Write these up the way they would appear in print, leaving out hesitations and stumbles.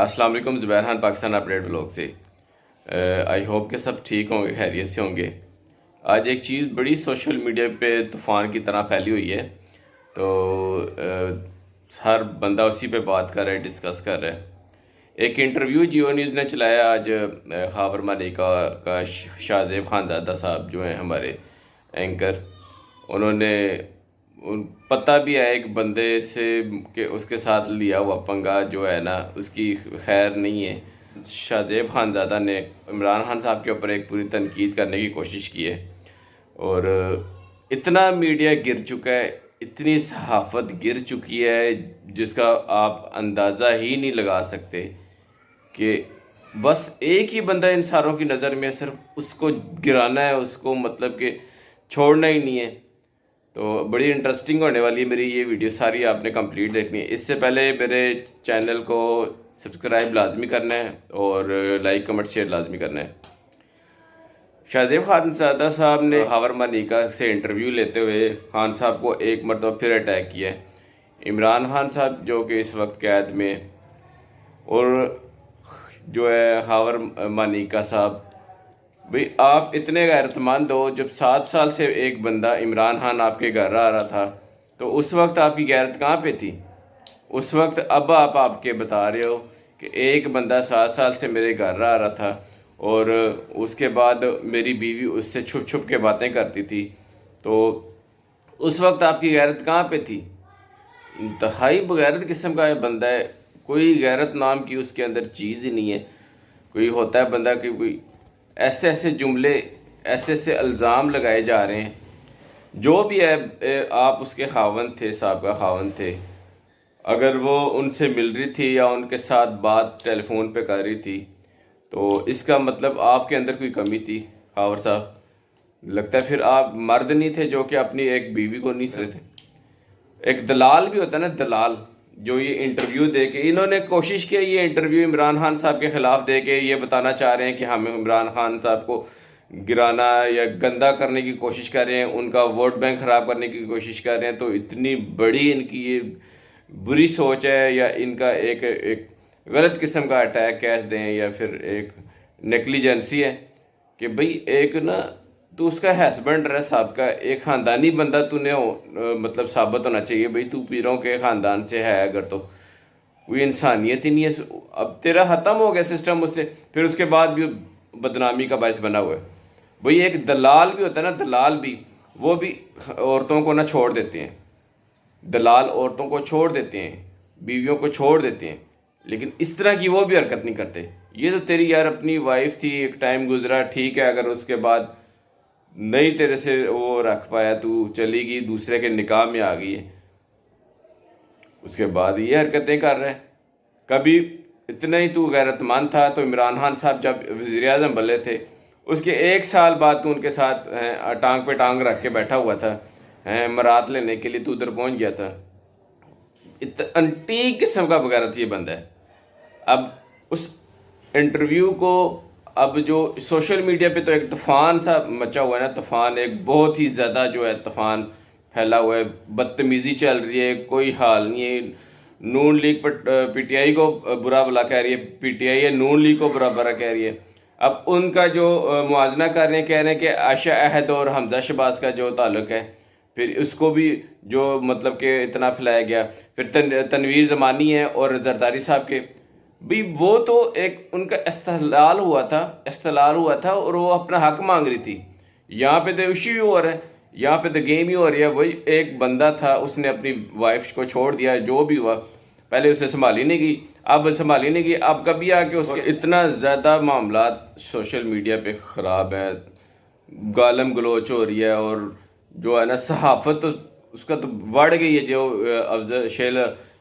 अस्सलाम वालेकुम। Zubair Khan, Pakistan update blog से। आई होप के सब ठीक होंगे, खैरियत से होंगे। आज एक चीज़ बड़ी सोशल मीडिया पे तूफ़ान की तरह फैली हुई है, तो हर बंदा उसी पे बात कर रहा है, डिस्कस कर रहा है। एक इंटरव्यू जियो न्यूज़ ने चलाया आज खाबर मालिका का शाहजेब खानजादा साहब जो हैं हमारे एंकर, उन्होंने पता भी है एक बंदे से कि उसके साथ लिया हुआ पंगा जो है ना उसकी खैर नहीं है। शाहजेब खानजादा ने इमरान खान साहब के ऊपर एक पूरी तनकीद करने की कोशिश की है और इतना मीडिया गिर चुका है, इतनी सहाफ़त गिर चुकी है जिसका आप अंदाज़ा ही नहीं लगा सकते कि बस एक ही बंदा इन सारों की नज़र में सिर्फ उसको गिराना है, उसको मतलब कि छोड़ना ही नहीं है। तो बड़ी इंटरेस्टिंग होने वाली है मेरी ये वीडियो, सारी आपने कंप्लीट देखनी है। इससे पहले मेरे चैनल को सब्सक्राइब लाजमी करना है और लाइक कमेंट शेयर लाजमी करना है। शाहजेब खानजादा साहब ने खाबर मालिका से इंटरव्यू लेते हुए खान साहब को एक मरतबा फिर अटैक किया है। इमरान खान साहब जो कि इस वक्त कैद में, और जो है खाबर मालिका साहब, भाई आप इतने गैरतमंद हो। जब 7 साल से एक बंदा इमरान खान आपके घर आ रहा था तो उस वक्त आपकी गैरत कहाँ पे थी? उस वक्त अब आप आपके बता रहे हो कि एक बंदा 7 साल से मेरे घर आ रहा था और उसके बाद मेरी बीवी उससे छुप छुप के बातें करती थी, तो उस वक्त आपकी गैरत कहाँ पे थी? इंतहाई बगैरत किस्म का बंदा है, कोई गैरत नाम की उसके अंदर चीज़ ही नहीं है। कोई होता है बंदा कि कोई ऐसे ऐसे जुमले, ऐसे ऐसे इल्ज़ाम लगाए जा रहे हैं। जो भी है, आप उसके खावन थे, साहब का खावन थे, अगर वो उनसे मिल रही थी या उनके साथ बात टेलीफोन पे कर रही थी तो इसका मतलब आपके अंदर कोई कमी थी खावर साहब। लगता है फिर आप मर्द नहीं थे जो कि अपनी एक बीवी को नहीं सहे थे। एक दलाल भी होता है ना, दलाल, जो ये इंटरव्यू दे के, इन्होंने कोशिश की ये इंटरव्यू इमरान खान साहब के खिलाफ दे के ये बताना चाह रहे हैं कि हम इमरान खान साहब को गिराना या गंदा करने की कोशिश कर रहे हैं, उनका वोट बैंक खराब करने की कोशिश कर रहे हैं। तो इतनी बड़ी इनकी ये बुरी सोच है, या इनका एक गलत किस्म का अटैक कह दें, या फिर एक नेग्लिजेंसी है कि भाई एक ना तू उसका हस्बैंड रहा साहब का, एक ख़ानदानी बंदा तूने मतलब साबित होना चाहिए भाई तू पीरों के ख़ानदान से है। अगर तो कोई इंसानियत ही नहीं है, अब तेरा ख़त्म हो गया सिस्टम उससे, फिर उसके बाद भी बदनामी का बायस बना हुआ है। भाई एक दलाल भी होता है ना, दलाल भी, वो भी औरतों को ना छोड़ देते हैं। दलाल औरतों को छोड़ देते हैं, बीवियों को छोड़ देते हैं, लेकिन इस तरह की वो भी हरकत नहीं करते। ये तो तेरी यार अपनी वाइफ थी, एक टाइम गुजरा, ठीक है, अगर उसके बाद नहीं तेरे से वो रख पाया, तू चली गई, दूसरे के निकाह में आ गई है, उसके बाद ये हरकतें कर रहे हैं। कभी इतना ही तू गैरतमंद था तो इमरान खान साहब जब वज़ीर आज़म बने थे उसके 1 साल बाद तू उनके साथ टांग पे टांग रख के बैठा हुआ था, मरात लेने के लिए तू उधर पहुंच गया था। अंटी किस्म का बगैरत ये बंदा है। अब उस इंटरव्यू को, अब जो सोशल मीडिया पे तो एक तूफ़ान सा मचा हुआ है ना, तूफ़ान, एक बहुत ही ज़्यादा जो है तूफ़ान फैला हुआ है, बदतमीज़ी चल रही है, कोई हाल नहीं है। नून लीग पर पीटीआई को बुरा भला कह रही है, पीटीआई है नून लीग को बुरा भला कह रही है। अब उनका जो मुआवजना कर रहे हैं, कह रहे हैं कि आयशा अहद और हमजा शहबाज का जो ताल्लुक है, फिर उसको भी जो मतलब कि इतना फैलाया गया। फिर तनवीर ज़मानी है और जरदारी साहब के भी, वो तो एक उनका इस्तेलाल हुआ था और वो अपना हक मांग रही थी। यहाँ पे तो इश्यू हो रहा है, यहाँ पे तो गेम ही हो रही है। वही एक बंदा था, उसने अपनी वाइफ को छोड़ दिया, जो भी हुआ, पहले उसे संभाली नहीं गई, अब संभाली नहीं गई, अब कभी आके उसके इतना ज़्यादा मामला सोशल मीडिया पे ख़राब है, गालम गलोच हो रही है, और जो है ना सहाफ़त तो उसका तो बढ़ गई है। जो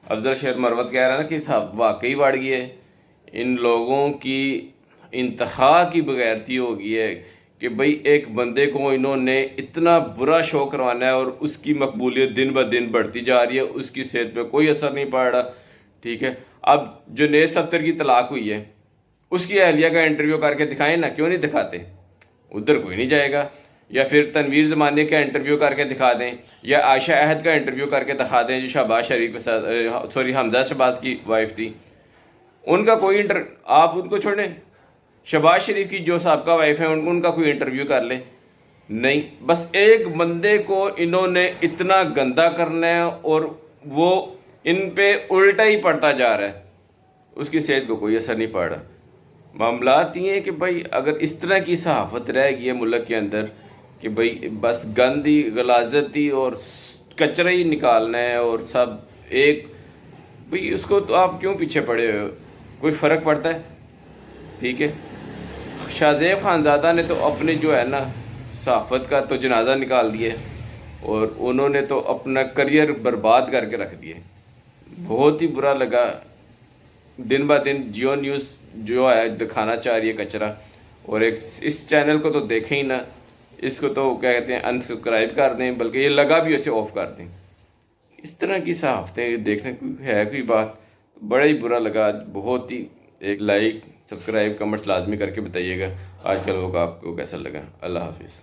अफजल शेर मरवत कह रहा है ना कि साहब वाकई बढ़ गई है। इन लोगों की इंतहा की बगैरती हो गई है कि भाई एक बंदे को इन्होंने इतना बुरा शो करवाना है और उसकी मकबूलियत दिन ब दिन बढ़ती जा रही है, उसकी सेहत पे कोई असर नहीं पड़ रहा। ठीक है, अब जुनैद सफ्तर की तलाक हुई है, उसकी अहलिया का इंटरव्यू करके दिखाएं ना, क्यों नहीं दिखाते? उधर कोई नहीं जाएगा। या फिर तनवीर ज़मानी का इंटरव्यू करके दिखा दें, या आयशा अहद का इंटरव्यू करके दिखा दें जो शहबाज शरीफ के साथ, सॉरी, हमजा शहबाज की वाइफ थी। उनका कोई आप उनको छोड़ें, शहबाज शरीफ की जो साहबका वाइफ है उनका कोई इंटरव्यू कर ले। नहीं, बस एक बंदे को इन्होंने इतना गंदा करना है और वो इन पे उल्टा ही पड़ता जा रहा है, उसकी सेहत को कोई असर नहीं पड़ रहा। मामलात ये है कि भाई अगर इस तरह की सहाफत रह गई है मुल्क के अंदर कि भाई बस गंदी गलाजती और कचरा ही निकालना है और सब एक, भाई उसको तो आप क्यों पीछे पड़े हो, कोई फ़र्क पड़ता है? ठीक है, शाहजेब खानज़ादा ने तो अपने जो है ना सहाफ़त का तो जनाजा निकाल दिया और उन्होंने तो अपना करियर बर्बाद करके रख दिए। बहुत ही बुरा लगा। दिन ब दिन जियो न्यूज़ जो है दिखाना चाह रही है कचरा, और एक इस चैनल को तो देखें ही ना, इसको तो क्या कहते हैं अनसब्सक्राइब कर दें, बल्कि ये लगा भी उसे ऑफ कर दें। इस तरह की सहाफ़तें देखने की है कोई बात? बड़ा ही बुरा लगा। बहुत ही, एक लाइक सब्सक्राइब कमेंट्स लाजमी करके बताइएगा आज का लोग आपको कैसा लगा। अल्लाह हाफिज़।